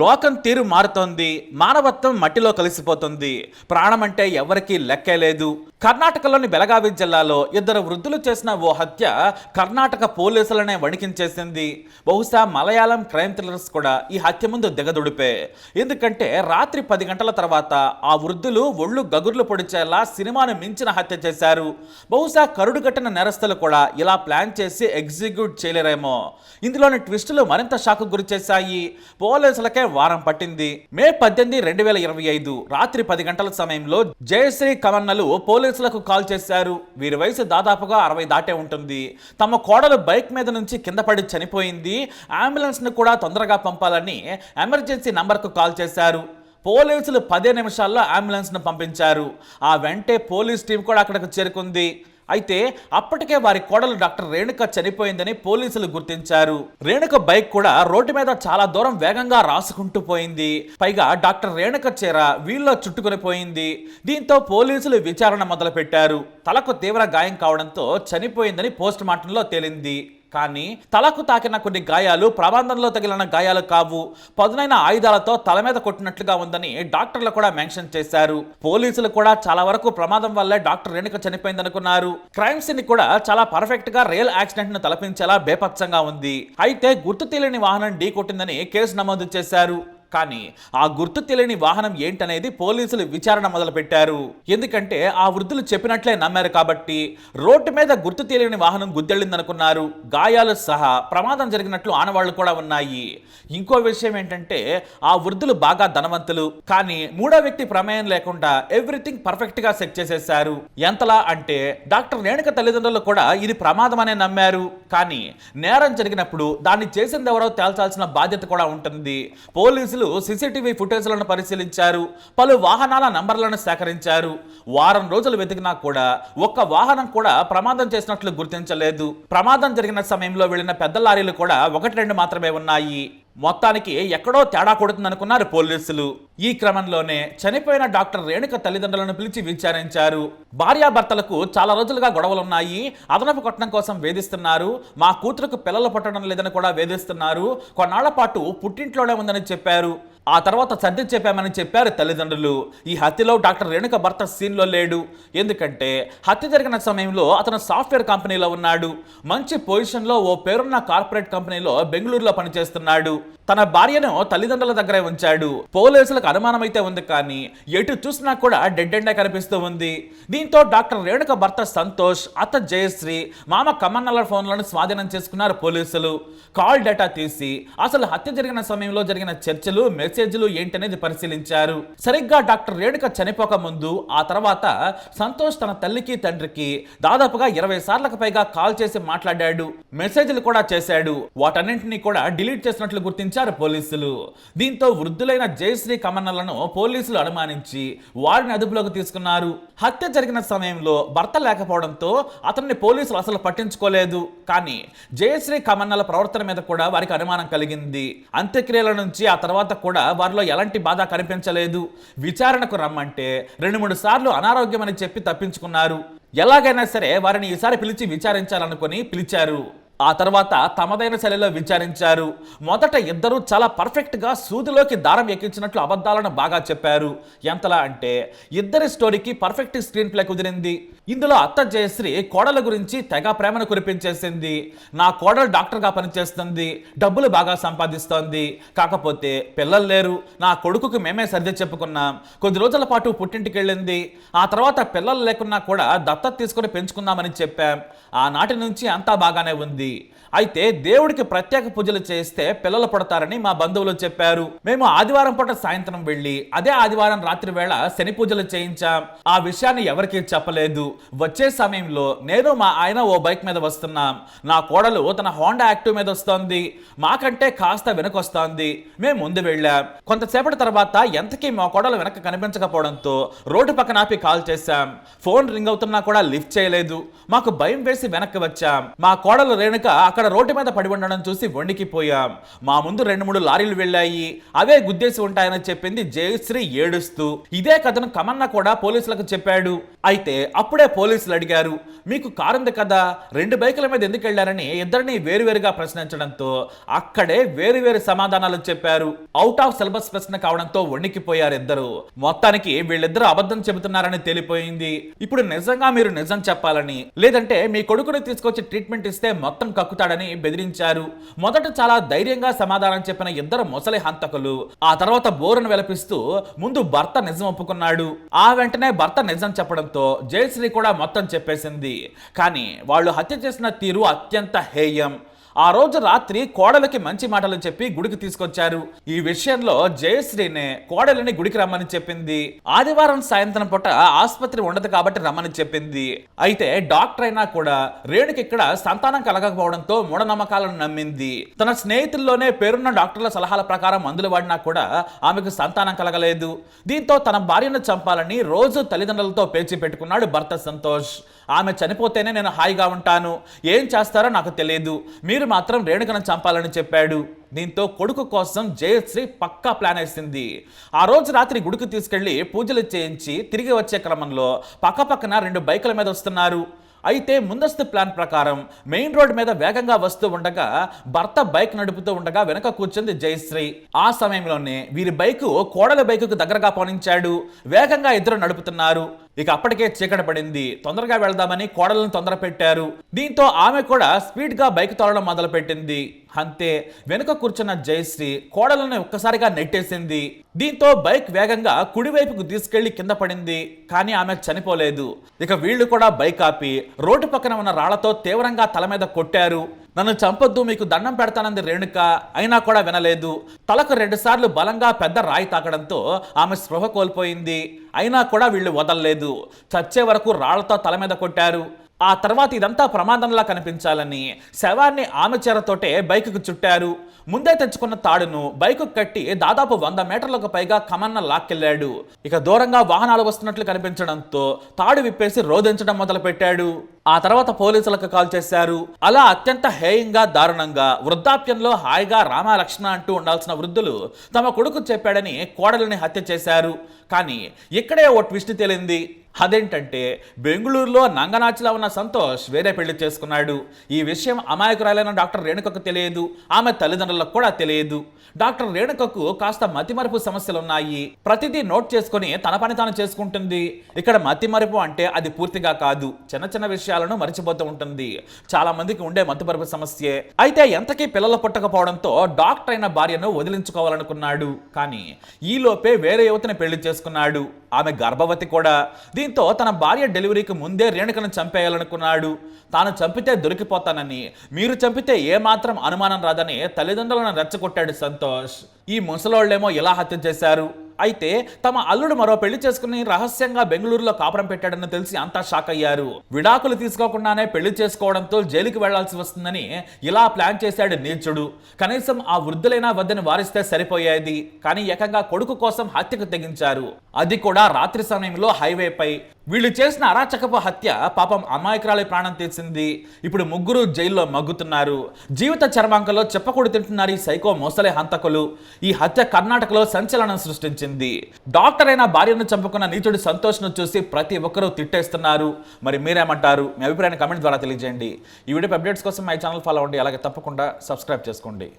లోకం తీరు మారుతోంది. మానవత్వం మట్టిలో కలిసిపోతుంది. ప్రాణం అంటే ఎవరికీ లెక్కే లేదు. కర్ణాటకలోని బెళగావి జిల్లాలో ఇద్దరు వృద్ధులు చేసిన ఓ హత్య కర్ణాటక పోలీసులనే వణికించేసింది. బహుశా మలయాళం క్రైమ్ థ్రిల్లర్స్ కూడా ఈ హత్య ముందు దిగదుడిపే. ఎందుకంటే రాత్రి 10 గంటల తర్వాత ఆ వృద్ధులు ఒళ్ళు గగుర్లు పొడిచేలా సినిమాను మించిన హత్య చేశారు. బహుశా కరుడు కట్టిన నేరస్తులు కూడా ఇలా ప్లాన్ చేసి ఎగ్జిక్యూట్ చేయలేరేమో. ఇందులోని ట్విస్టులు మరింత షాక్ గురి చేశాయి. పోలీసులకే వారం పట్టింది. మే 18, 2025 రాత్రి 10 గంటల సమయంలో జయశ్రీ కమన్నలు పోలీసులకు కాల్ చేశారు. వీరి వయసు దాదాపుగా 60 దాటే ఉంటుంది. తమ కోడలు బైక్ మీద నుంచి కింద పడి చనిపోయింది. అంబులెన్స్ ను కూడా తొందరగా పంపాలని ఎమర్జెన్సీ నంబర్కు కాల్ చేశారు. పోలీసులు 10 నిమిషాల్లో అంబులెన్స్ ను పంపించారు. ఆ వెంటే పోలీస్ టీం కూడా అక్కడికి చేరుకుంది. అయితే అప్పటికే వారి కోడలు డాక్టర్ రేణుక చనిపోయిందని పోలీసులు గుర్తించారు. రేణుక బైక్ కూడా రోడ్డు మీద చాలా దూరం వేగంగా రాసుకుంటూ పోయింది. పైగా డాక్టర్ రేణుక చీర వీల్లో చుట్టుకొని పోయింది. దీంతో పోలీసులు విచారణ మొదలుపెట్టారు. తలకు తీవ్ర గాయం కావడంతో చనిపోయిందని పోస్ట్ మార్టంలో తేలింది. కానీ తలకు తాకిన కొన్ని గాయాలు ప్రమాదంలో తగిలిన గాయాలు కావు. పదునైన ఆయుధాలతో తల మీద కొట్టినట్లుగా ఉందని డాక్టర్లు కూడా మెన్షన్ చేశారు. పోలీసులు కూడా చాలా వరకు ప్రమాదం వల్లే డాక్టర్ రేణుక చనిపోయిందనుకున్నారు. క్రైమ్ సీన్ కూడా చాలా పర్ఫెక్ట్ గా రియల్ యాక్సిడెంట్ ను తలపించేలా బేపత్సంగా ఉంది. అయితే గుర్తు తెలియని వాహనం ఢీ కొట్టిందని కేసు నమోదు చేశారు. కానీ ఆ గుర్తు తెలియని వాహనం ఏంటనేది పోలీసులు విచారణ మొదలుపెట్టారు. ఎందుకంటే ఆ వృద్ధులు చెప్పినట్లే నమ్మారు కాబట్టి. రోడ్డు మీద గుర్తు తెలియని వాహనం గుద్దెళ్ళిందనుకున్నారు. గాయాలు సహా ప్రమాదం జరిగినట్లు ఆనవాళ్లు కూడా ఉన్నాయి. ఇంకో విషయం ఏంటంటే ఆ వృద్ధులు బాగా ధనవంతులు. కానీ మూడో వ్యక్తి ప్రమేయం లేకుండా ఎవ్రీథింగ్ పర్ఫెక్ట్ గా సెట్ చేసేశారు. ఎంతలా అంటే డాక్టర్ రేణుక తల్లిదండ్రులు కూడా ఇది ప్రమాదం అనే నమ్మారు. కానీ నేరం జరిగినప్పుడు దాన్ని చేసింది ఎవరో తేల్చాల్సిన బాధ్యత కూడా ఉంటుంది. పోలీసులు సీసీటీవీ ఫుటేజ్లను పరిశీలించారు. పలు వాహనాల నంబర్లను సేకరించారు. వారం రోజులు వెతికినా కూడా ఒక్క వాహనం కూడా ప్రమాదం చేసినట్లు గుర్తించలేదు. ప్రమాదం జరిగిన సమయంలో వెళ్లిన పెద్ద లారీలు కూడా 1-2 మాత్రమే ఉన్నాయి. మొత్తానికి ఎక్కడో తేడా కొడుతుందనుకున్నారు పోలీసులు. ఈ క్రమంలోనే చనిపోయిన డాక్టర్ రేణుక తల్లిదండ్రులను పిలిచి విచారించారు. భార్యాభర్తలకు చాలా రోజులుగా గొడవలున్నాయి. అదనపు కట్నం కోసం వేధిస్తున్నారు. మా కూతురుకు పిల్లలు పుట్టడం లేదని కూడా వేధిస్తున్నారు. కొన్నాళ్ల పాటు పుట్టింట్లోనే ఉందని చెప్పారు. ఆ తర్వాత సర్ది చెప్పామని చెప్పారు తల్లిదండ్రులు. ఈ హత్యలో డాక్టర్ రేణుక భర్త సీన్లో లేడు. ఎందుకంటే హత్య జరిగిన సమయంలో అతను సాఫ్ట్వేర్ కంపెనీలో ఉన్నాడు. మంచి పొజిషన్లో ఓ పేరున్న కార్పొరేట్ కంపెనీలో బెంగళూరులో పనిచేస్తున్నాడు. తన భార్యను తల్లిదండ్రుల దగ్గరే ఉంచాడు. పోలీసులకు అనుమానం అయితే ఉంది, కానీ ఎటు చూసినా కూడా డెడ్ ఎండే కనిపిస్తూ ఉంది. దీంతో డాక్టర్ రేణుక భర్త సంతోష్, అత్త జయశ్రీ, మామ కమన్నల ఫోన్లను స్వాధీనం చేసుకున్నారు పోలీసులు. కాల్ డేటా తీసి అసలు హత్య జరిగిన సమయంలో జరిగిన చర్చలు, మెసేజ్లు ఏంటనేది పరిశీలించారు. సరిగ్గా డాక్టర్ రేణుక చనిపోక ముందు, ఆ తర్వాత సంతోష్ తన తల్లికి తండ్రికి దాదాపుగా 20 సార్లకు పైగా కాల్ చేసి మాట్లాడాడు. మెసేజ్లు కూడా చేశాడు. వాటన్నింటినీ కూడా డిలీట్ చేసినట్లు గుర్తించారు పోలీసులు. దీంతో వృద్ధులైన జయశ్రీ కమన్నలను పోలీసులు అనుమానించి వారిని అదుపులోకి తీసుకున్నారు. హత్య జరిగిన సమయంలో భర్త లేకపోవడంతో అతన్ని పోలీసులు అసలు పట్టించుకోలేదు. కానీ జయశ్రీ కమన్నల ప్రవర్తన మీద కూడా వారికి అనుమానం కలిగింది. అంత్యక్రియల నుంచి ఆ తర్వాత కూడా వారిలో ఎలాంటి బాధ కనిపించలేదు. విచారణకు రమ్మంటే 2-3 సార్లు అనారోగ్యం అని చెప్పి తప్పించుకున్నారు. ఎలాగైనా సరే వారిని ఈసారి పిలిచి విచారించాలనుకుని పిలిచారు. ఆ తర్వాత తమదైన శైలిలో విచారించారు. మొదట ఇద్దరు చాలా పర్ఫెక్ట్ గా సూదిలోకి దారం ఎక్కించినట్లు అబద్ధాలను బాగా చెప్పారు. ఎంతలా అంటే ఇద్దరి స్టోరీకి పర్ఫెక్ట్ స్క్రీన్ ప్లే కుదిరింది. ఇందులో అత్త జయశ్రీ కోడల గురించి తెగ ప్రేమను కురిపించేసింది. నా కోడలు డాక్టర్ గా పనిచేస్తుంది, డబ్బులు బాగా సంపాదిస్తోంది, కాకపోతే పిల్లలు లేరు, నా కొడుకుకి మేమే సర్ది చెప్పుకున్నాం, కొద్ది రోజుల పాటు పుట్టింటికి వెళ్ళింది, ఆ తర్వాత పిల్లలు లేకున్నా కూడా దత్తత తీసుకుని పెంచుకుందామని చెప్పాం. ఆనాటి నుంచి అంతా బాగానే ఉంది. అయితే దేవుడికి ప్రత్యేక పూజలు చేస్తే పిల్లలు పుడతారని మా బంధువులు చెప్పారు. మేము ఆదివారం పూట సాయంత్రం వెళ్ళి అదే ఆదివారం రాత్రి వేళ శని పూజలు చేయించాం. ఆ విషయాన్ని ఎవరికీ చెప్పలేదు. వచ్చే సమయంలో నేను మా ఆయన ఓ బైక్ మీద వస్తున్నాం. నా కోడలు తన హోండా యాక్టివ్ మీద వస్తోంది. మాకంటే కాస్త వెనకొస్తోంది. మేము ముందు వెళ్ళాం. కొంతసేపటి తర్వాత ఎంతకీ మా కోడలు వెనక కనిపించకపోవడంతో రోడ్డు పక్కన ఆపి కాల్ చేశాం. ఫోన్ రింగ్ అవుతున్నా కూడా లిఫ్ట్ చేయలేదు. మాకు భయం వేసి వెనక్కి వచ్చాం. మా కోడలు రేణుక అక్కడ రోడ్డు మీద పడి ఉండడం చూసి వణికిపోయాం. మా ముందు 2-3 లారీలు వెళ్ళాయి. అవే గుద్దేసి ఉంటాయని చెప్పింది జయశ్రీ ఏడుస్తూ. ఇదే కథను కమన్న కూడా పోలీసులకు చెప్పాడు. అయితే అప్పుడే పోలీసులు అడిగారు, మీకు కారు ఉంది కదా, 2 బైకుల మీద ఎందుకు వెళ్లారని ఇద్దరిని వేరువేరుగా ప్రశ్నించడంతో అక్కడే వేరువేరు సమాధానాలు చెప్పారు. అవుట్ ఆఫ్ సిలబస్ ప్రశ్న కావడంతో వణికిపోయారు ఇద్దరు. మొత్తానికి వీళ్ళిద్దరూ అబద్ధం చెబుతున్నారని తేలిపోయింది. ఇప్పుడు నిజంగా మీరు నిజం చెప్పాలని, లేదంటే మీ కొడుకుని తీసుకొచ్చి ట్రీట్మెంట్ ఇస్తే మొత్తం కక్కుతాడని బెదిరించారు. మొదట చాలా ధైర్యంగా సమాధానం చెప్పిన ఇద్దరు ముసలి హంతకులు ఆ తర్వాత బోరును వెలపిస్తూ ముందు భర్త నిజం ఒప్పుకున్నాడు. ఆ వెంటనే భర్త నిజం చెప్పడంతో జయశ్రీ కూడా మొత్తం చెప్పేసింది. కానీ వాళ్ళు హత్య చేసిన తీరు అత్యంత హేయం. ఆ రోజు రాత్రి కోడలికి మంచి మాటలు చెప్పి గుడికి తీసుకొచ్చారు. ఈ విషయంలో జయశ్రీనే కోడలిని గుడికి రమ్మని చెప్పింది. ఆదివారం సాయంత్రం పూట ఆసుపత్రి ఉండదు కాబట్టి రమ్మని చెప్పింది. అయితే డాక్టర్ అయినా కూడా రేణుకి ఇక్కడ సంతానం కలగకపోవడంతో మూఢనమ్మకాలను నమ్మింది. తన స్నేహితుల్లోనే పేరున్న డాక్టర్ల సలహాల ప్రకారం మందులు వాడినా కూడా ఆమెకు సంతానం కలగలేదు. దీంతో తన భార్యను చంపాలని రోజు తల్లిదండ్రులతో పేచి పెట్టుకున్నాడు భర్త సంతోష్. ఆమె చనిపోతేనే నేను హాయిగా ఉంటాను, ఏం చేస్తారో నాకు తెలియదు, మీరు మాత్రం రేణుకను చంపాలని చెప్పాడు. దీంతో కొడుకు కోసం జయశ్రీ పక్కా ప్లాన్ వేసింది. ఆ రోజు రాత్రి గుడికి తీసుకెళ్లి పూజలు చేయించి తిరిగి వచ్చే క్రమంలో పక్కపక్కన 2 బైకుల మీద వస్తున్నారు. అయితే ముందస్తు ప్లాన్ ప్రకారం మెయిన్ రోడ్ మీద వేగంగా వస్తూ ఉండగా భర్త బైక్ నడుపుతూ ఉండగా వెనక కూర్చుంది జయశ్రీ. ఆ సమయంలోనే వీరి బైకు కోడల బైకుకు దగ్గరగా పోనించాడు. వేగంగా ఇద్దరు నడుపుతున్నారు. ఇక అప్పటికే చీకటి పడింది. తొందరగా వెళ్దామని కోడలను తొందర పెట్టారు. దీంతో ఆమె కూడా స్పీడ్ గా బైక్ తోలడం మొదలు పెట్టింది. అంతే, వెనుక కూర్చున్న జయశ్రీ కోడలను ఒక్కసారిగా నెట్టేసింది. దీంతో బైక్ వేగంగా కుడివైపుకు తీసుకెళ్లి కింద పడింది. కానీ ఆమె చనిపోలేదు. ఇక వీళ్లు కూడా బైక్ ఆపి రోడ్డు పక్కన ఉన్న రాళ్లతో తీవ్రంగా తల మీద కొట్టారు. నన్ను చంపొద్దు, మీకు దండం పెడతానంది రేణుక. అయినా కూడా వినలేదు. తలకు 2 సార్లు బలంగా పెద్ద రాయి తాకడంతో ఆమె స్పృహ కోల్పోయింది. అయినా కూడా వీళ్ళు వదలలేదు. చచ్చే వరకు రాళ్లతో తల మీద కొట్టారు. ఆ తర్వాత ఇదంతా ప్రమాదంలా కనిపించాలని శవాన్ని ఆమె చీరతోటే బైకుకు చుట్టారు. ముందే తెచ్చుకున్న తాడును బైకు కట్టి దాదాపు 100 మీటర్లకు పైగా కమన్న లాక్కెళ్లాడు. ఇక దూరంగా వాహనాలు వస్తున్నట్లు కనిపించడంతో తాడు విప్పేసి రోధించడం మొదలు పెట్టాడు. ఆ తర్వాత పోలీసులకు కాల్ చేశారు. అలా అత్యంత హేయంగా దారుణంగా వృద్ధాప్యంలో హాయిగా రామ లక్ష్మణ అంటూ ఉండాల్సిన వృద్ధులు తమ కొడుకు చెప్పాడని కోడలిని హత్య చేశారు. కానీ ఇక్కడే ఓ ట్విస్ట్ తేలింది. అదేంటంటే బెంగళూరులో నంగనాచిలా ఉన్న సంతోష్ వేరే పెళ్లి చేసుకున్నాడు. ఈ విషయం అమాయకురాలైన డాక్టర్ రేణుకకు తెలియదు, ఆమె తల్లిదండ్రులకు కూడా తెలియదు. డాక్టర్ రేణుకకు కాస్త మతిమరుపు సమస్యలు ఉన్నాయి. ప్రతిదీ నోట్ చేసుకుని తన పని తాను చేసుకుంటుంది. ఇక్కడ మతిమరుపు అంటే అది పూర్తిగా కాదు, చిన్న చిన్న విషయాలను మర్చిపోతూ ఉంటుంది. చాలా మందికి ఉండే మతిమరుపు సమస్యే. అయితే ఎంతకీ పిల్లలు పుట్టకపోవడంతో డాక్టర్ అయిన భార్యను వదిలించుకోవాలనుకున్నాడు. కానీ ఈలోపే వేరే యువతిని పెళ్లి చేసుకున్నాడు. ఆమె గర్భవతి కూడా. దీంతో తన భార్య డెలివరీకి ముందే రేణుకను చంపేయాలనుకున్నాడు. తాను చంపితే దొరికిపోతానని, మీరు చంపితే ఏమాత్రం అనుమానం రాదని తల్లిదండ్రులను రెచ్చగొట్టాడు సంతోష్. ఈ ముసలోళ్ళేమో ఇలా హత్య చేశారు. అయితే తమ అల్లుడు మరో పెళ్లి చేసుకుని రహస్యంగా బెంగళూరులో కాపురం పెట్టాడని తెలిసి అంతా షాక్ అయ్యారు. విడాకులు తీసుకోకుండానే పెళ్లి చేసుకోవడంతో జైలుకి వెళ్లాల్సి వస్తుందని ఇలా ప్లాన్ చేశాడు నీచుడు. కనీసం ఆ వృద్ధులైనా వద్దని వారిస్తే సరిపోయేది. కానీ ఏకంగా కొడుకు కోసం హత్యకు తెగించారు. అది కూడా రాత్రి సమయంలో హైవేపై. వీళ్ళు చేసిన అరాచకపు హత్య పాపం అమాయకురాలి ప్రాణం తీసింది. ఇప్పుడు ముగ్గురు జైల్లో మగ్గుతున్నారు. జీవిత చర్మాంకంలో చెప్పకూడదు తింటున్నారు ఈ సైకో మోసలే హంతకులు. ఈ హత్య కర్ణాటకలో సంచలనం సృష్టించింది. డాక్టర్ అయిన భార్యను చంపుకున్న నీచుడి సంతోష్ను చూసి ప్రతి ఒక్కరూ తిట్టేస్తున్నారు. మరి మీరేమంటారు? మీ అభిప్రాయాన్ని కామెంట్ ద్వారా తెలియజేయండి. ఈ వీడియో అప్డేట్స్ కోసం మై ఛానల్ ఫాలో అవ్వండి. అలాగే తప్పకుండా సబ్స్క్రైబ్ చేసుకోండి.